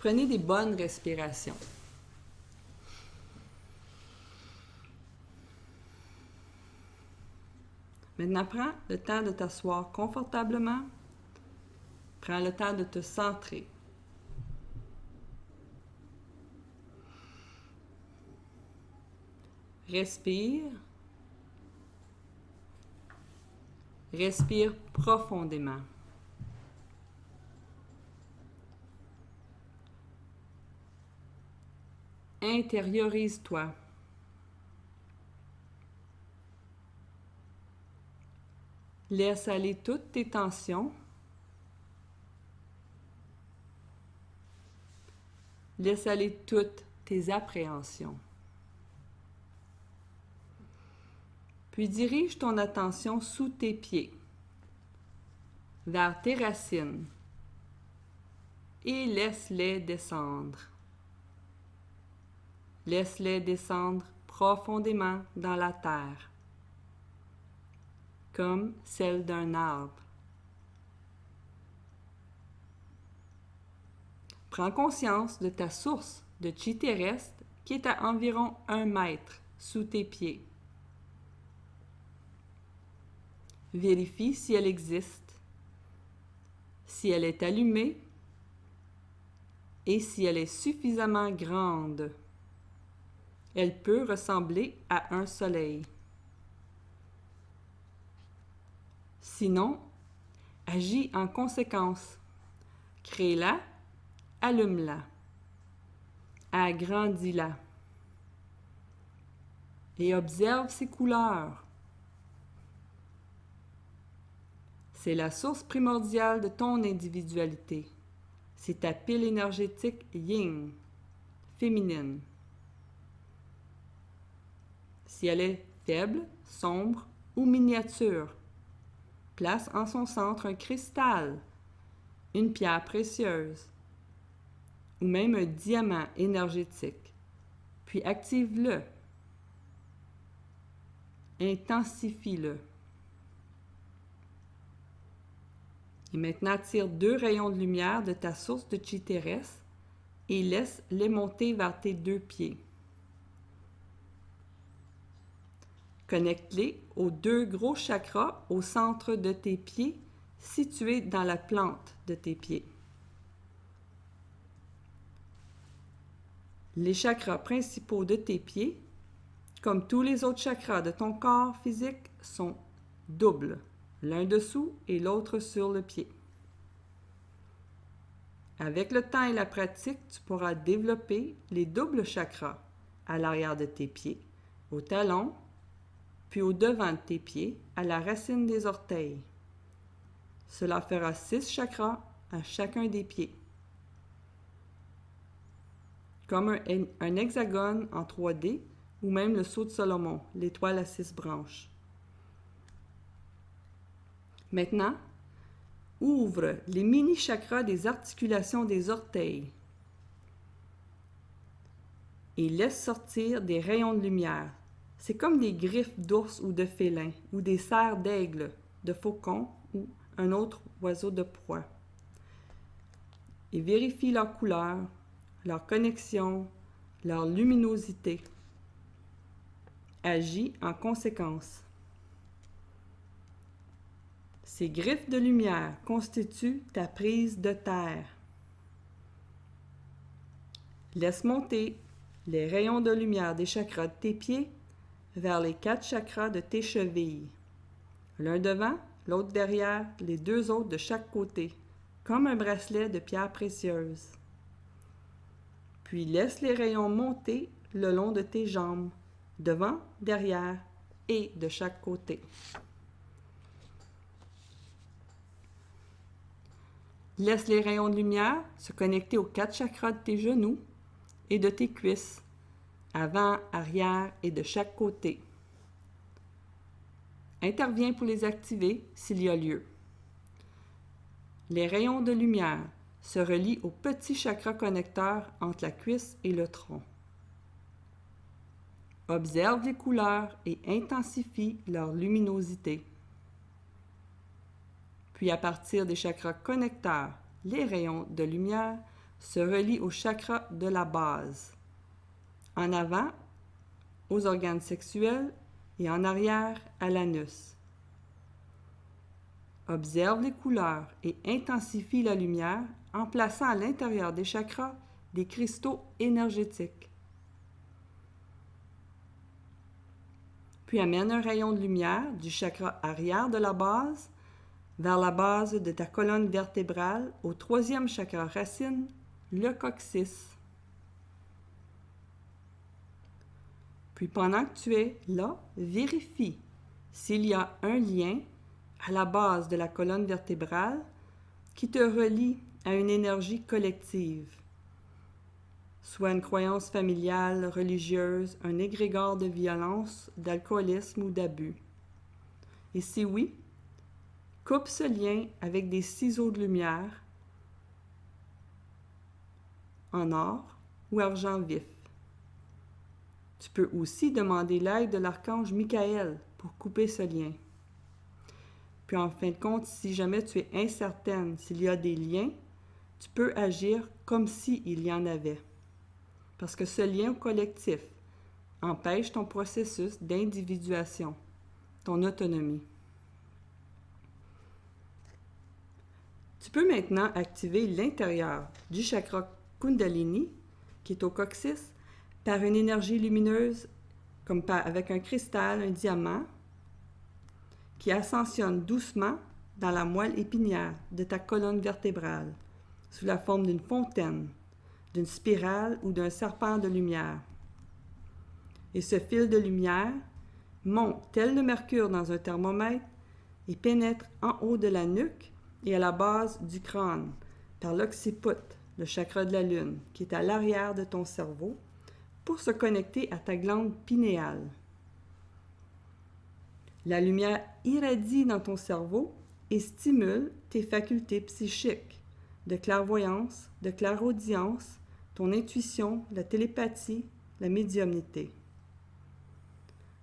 Prenez des bonnes respirations. Maintenant, prends le temps de t'asseoir confortablement. Prends le temps de te centrer. Respire. Respire profondément. Intériorise-toi. Laisse aller toutes tes tensions. Laisse aller toutes tes appréhensions. Puis dirige ton attention sous tes pieds, vers tes racines, et laisse-les descendre. Laisse-les descendre profondément dans la terre, comme celle d'un arbre. Prends conscience de ta source de chi terrestre qui est à environ 1 mètre sous tes pieds. Vérifie si elle existe, si elle est allumée et si elle est suffisamment grande. Elle peut ressembler à un soleil. Sinon, agis en conséquence. Crée-la, allume-la, agrandis-la et observe ses couleurs. C'est la source primordiale de ton individualité. C'est ta pile énergétique yin, féminine. Si elle est faible, sombre ou miniature, place en son centre un cristal, une pierre précieuse ou même un diamant énergétique, puis active-le. Intensifie-le. Et maintenant, tire 2 rayons de lumière de ta source de chi terrestre et laisse-les monter vers tes 2 pieds. Connecte-les aux 2 gros chakras au centre de tes pieds, situés dans la plante de tes pieds. Les chakras principaux de tes pieds, comme tous les autres chakras de ton corps physique, sont doubles, l'un dessous et l'autre sur le pied. Avec le temps et la pratique, tu pourras développer les doubles chakras à l'arrière de tes pieds, au talon, puis au devant de tes pieds, à la racine des orteils. Cela fera 6 chakras à chacun des pieds. Comme un hexagone en 3D ou même le sceau de Salomon, l'étoile à 6 branches. Maintenant, ouvre les mini-chakras des articulations des orteils et laisse sortir des rayons de lumière. C'est comme des griffes d'ours ou de félin, ou des serres d'aigle, de faucon ou un autre oiseau de proie. Et vérifie leur couleur, leur connexion, leur luminosité. Agis en conséquence. Ces griffes de lumière constituent ta prise de terre. Laisse monter les rayons de lumière des chakras de tes pieds vers les 4 chakras de tes chevilles. L'un devant, l'autre derrière, les 2 autres de chaque côté, comme un bracelet de pierres précieuses. Puis laisse les rayons monter le long de tes jambes, devant, derrière et de chaque côté. Laisse les rayons de lumière se connecter aux 4 chakras de tes genoux et de tes cuisses, avant, arrière et de chaque côté. Interviens pour les activer s'il y a lieu. Les rayons de lumière se relient au petit chakra connecteur entre la cuisse et le tronc. Observe les couleurs et intensifie leur luminosité. Puis à partir des chakras connecteurs, les rayons de lumière se relie au chakra de la base. En avant, aux organes sexuels et en arrière, à l'anus. Observe les couleurs et intensifie la lumière en plaçant à l'intérieur des chakras des cristaux énergétiques. Puis amène un rayon de lumière du chakra arrière de la base vers la base de ta colonne vertébrale au troisième chakra racine, le coccyx. Puis pendant que tu es là, vérifie s'il y a un lien à la base de la colonne vertébrale qui te relie à une énergie collective, soit une croyance familiale, religieuse, un égrégore de violence, d'alcoolisme ou d'abus. Et si oui, coupe ce lien avec des ciseaux de lumière en or ou argent vif. Tu peux aussi demander l'aide de l'archange Michael pour couper ce lien. Puis en fin de compte, si jamais tu es incertaine s'il y a des liens, tu peux agir comme s'il y en avait. Parce que ce lien collectif empêche ton processus d'individuation, ton autonomie. Tu peux maintenant activer l'intérieur du chakra Kundalini, qui est au coccyx, par une énergie lumineuse, comme avec un cristal, un diamant, qui ascensionne doucement dans la moelle épinière de ta colonne vertébrale, sous la forme d'une fontaine, d'une spirale ou d'un serpent de lumière. Et ce fil de lumière monte tel le mercure dans un thermomètre et pénètre en haut de la nuque et à la base du crâne, par l'occiput, le chakra de la lune, qui est à l'arrière de ton cerveau, pour se connecter à ta glande pinéale. La lumière irradie dans ton cerveau et stimule tes facultés psychiques de clairvoyance, de clairaudience, ton intuition, la télépathie, la médiumnité.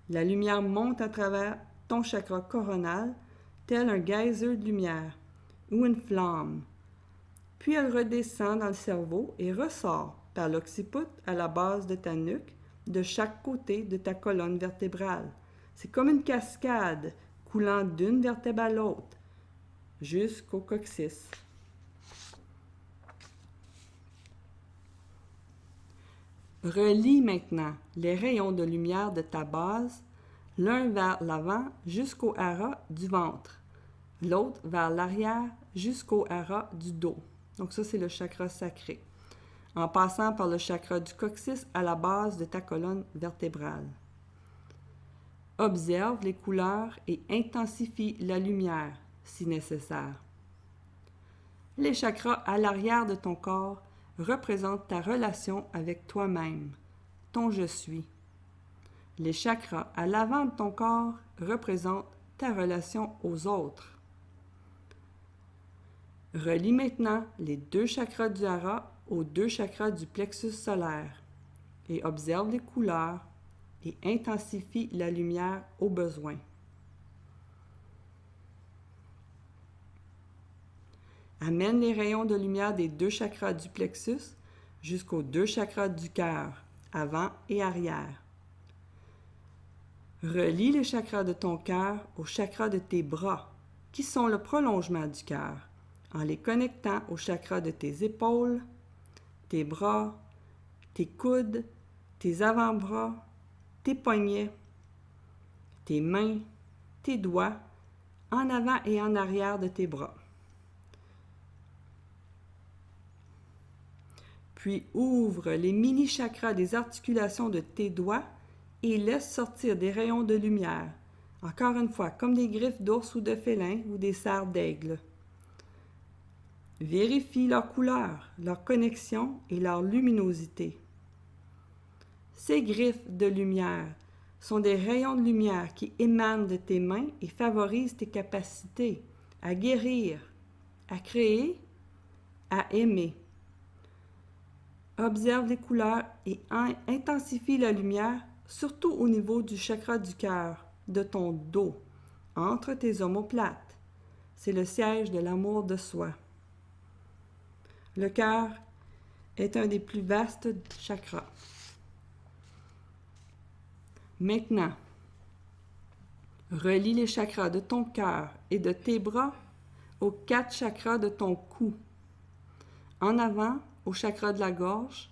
La lumière monte à travers ton chakra coronal, tel un geyser de lumière ou une flamme. Puis elle redescend dans le cerveau et ressort par l'occiput à la base de ta nuque, de chaque côté de ta colonne vertébrale. C'est comme une cascade coulant d'une vertèbre à l'autre, jusqu'au coccyx. Relie maintenant les rayons de lumière de ta base, l'un vers l'avant jusqu'au hara du ventre, l'autre vers l'arrière jusqu'au hara du dos. Donc ça, c'est le chakra sacré, en passant par le chakra du coccyx à la base de ta colonne vertébrale. Observe les couleurs et intensifie la lumière si nécessaire. Les chakras à l'arrière de ton corps représentent ta relation avec toi-même, ton je suis. Les chakras à l'avant de ton corps représentent ta relation aux autres. Relie maintenant les deux chakras du hara aux deux chakras du plexus solaire et observe les couleurs et intensifie la lumière au besoin. Amène les rayons de lumière des deux chakras du plexus jusqu'aux deux chakras du cœur, avant et arrière. Relie les chakras de ton cœur aux chakras de tes bras, qui sont le prolongement du cœur, en les connectant aux chakras de tes épaules, tes bras, tes coudes, tes avant-bras, tes poignets, tes mains, tes doigts, en avant et en arrière de tes bras. Puis ouvre les mini-chakras des articulations de tes doigts et laisse sortir des rayons de lumière, encore une fois, comme des griffes d'ours ou de félin ou des serres d'aigle. Vérifie leur couleur, leur connexion et leur luminosité. Ces griffes de lumière sont des rayons de lumière qui émanent de tes mains et favorisent tes capacités à guérir, à créer, à aimer. Observe les couleurs et intensifie la lumière, surtout au niveau du chakra du cœur, de ton dos, entre tes omoplates. C'est le siège de l'amour de soi. Le cœur est un des plus vastes chakras. Maintenant, relie les chakras de ton cœur et de tes bras aux 4 chakras de ton cou. En avant, au chakra de la gorge,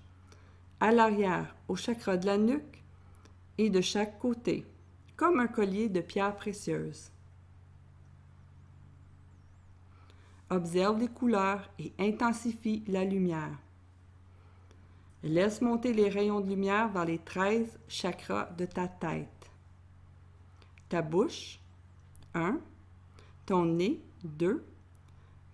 à l'arrière, au chakra de la nuque et de chaque côté, comme un collier de pierres précieuses. Observe les couleurs et intensifie la lumière. Laisse monter les rayons de lumière vers les 13 chakras de ta tête. Ta bouche, 1. Ton nez, 2.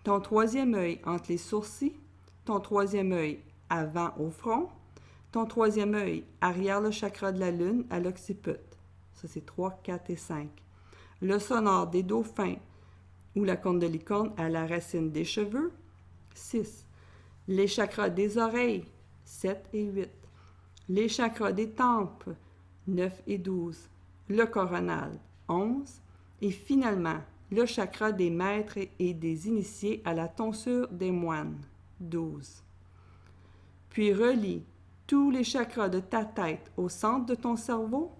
Ton 3e œil entre les sourcils. Ton 3e œil avant au front. Ton 3e œil arrière le chakra de la lune à l'occiput. Ça, c'est 3, 4 et 5. Le sonore des dauphins ou la corne de licorne à la racine des cheveux. 6. Les chakras des oreilles. 7 et 8. Les chakras des tempes. 9 et 12. Le coronal. 11. Et finalement, le chakra des maîtres et des initiés à la tonsure des moines. 12. Puis relie tous les chakras de ta tête au centre de ton cerveau,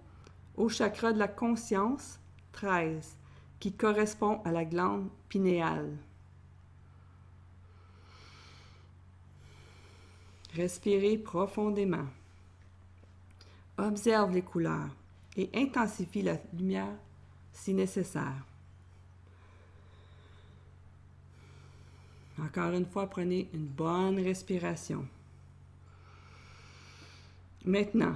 au chakra de la conscience, 13, qui correspond à la glande pinéale. Respirez profondément. Observe les couleurs et intensifie la lumière si nécessaire. Encore une fois, prenez une bonne respiration. Maintenant,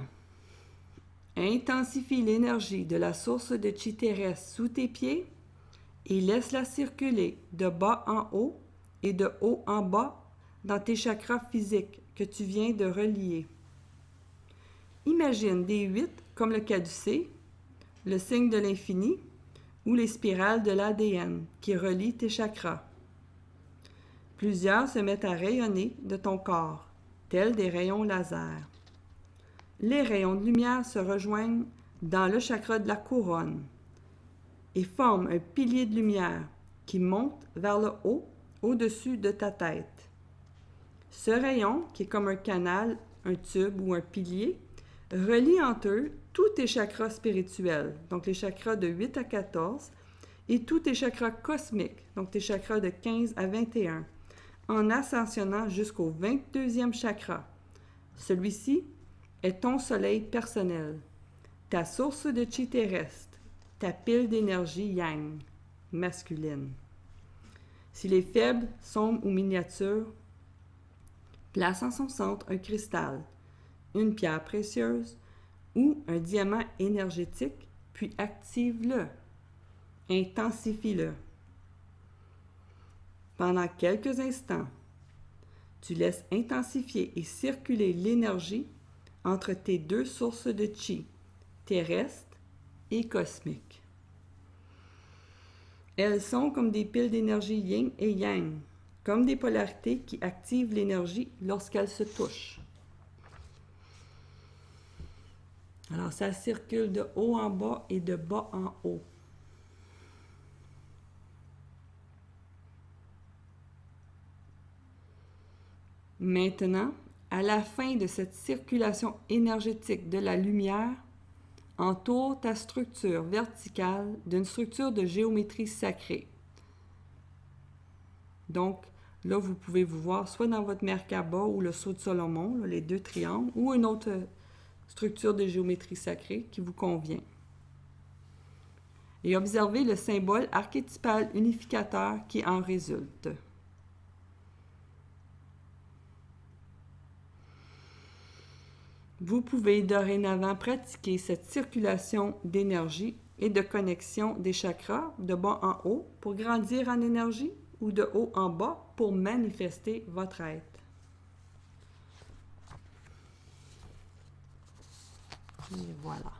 intensifie l'énergie de la source de chi terrestre sous tes pieds et laisse-la circuler de bas en haut et de haut en bas dans tes chakras physiques que tu viens de relier. Imagine des 8 comme le caducée, le signe de l'infini ou les spirales de l'ADN qui relient tes chakras. Plusieurs se mettent à rayonner de ton corps, tels des rayons laser. Les rayons de lumière se rejoignent dans le chakra de la couronne et forment un pilier de lumière qui monte vers le haut, au-dessus de ta tête. Ce rayon, qui est comme un canal, un tube ou un pilier, relie entre eux tous tes chakras spirituels, donc les chakras de 8 à 14, et tous tes chakras cosmiques, donc tes chakras de 15 à 21, en ascensionnant jusqu'au 22e chakra. Celui-ci est ton soleil personnel, ta source de chi terrestre, ta pile d'énergie yang, masculine. S'il est faible, sombre ou miniature, place en son centre un cristal, une pierre précieuse ou un diamant énergétique, puis active-le, intensifie-le. Pendant quelques instants, tu laisses intensifier et circuler l'énergie entre tes 2 sources de chi, terrestre et cosmique. Elles sont comme des piles d'énergie yin et yang, comme des polarités qui activent l'énergie lorsqu'elles se touchent. Alors, ça circule de haut en bas et de bas en haut. Maintenant, à la fin de cette circulation énergétique de la lumière, entoure ta structure verticale d'une structure de géométrie sacrée. Donc, là, vous pouvez vous voir soit dans votre Merkaba ou le Sceau de Salomon, là, les 2 triangles, ou une autre structure de géométrie sacrée qui vous convient. Et observez le symbole archétypal unificateur qui en résulte. Vous pouvez dorénavant pratiquer cette circulation d'énergie et de connexion des chakras de bas en haut pour grandir en énergie ou de haut en bas pour manifester votre être. Et voilà.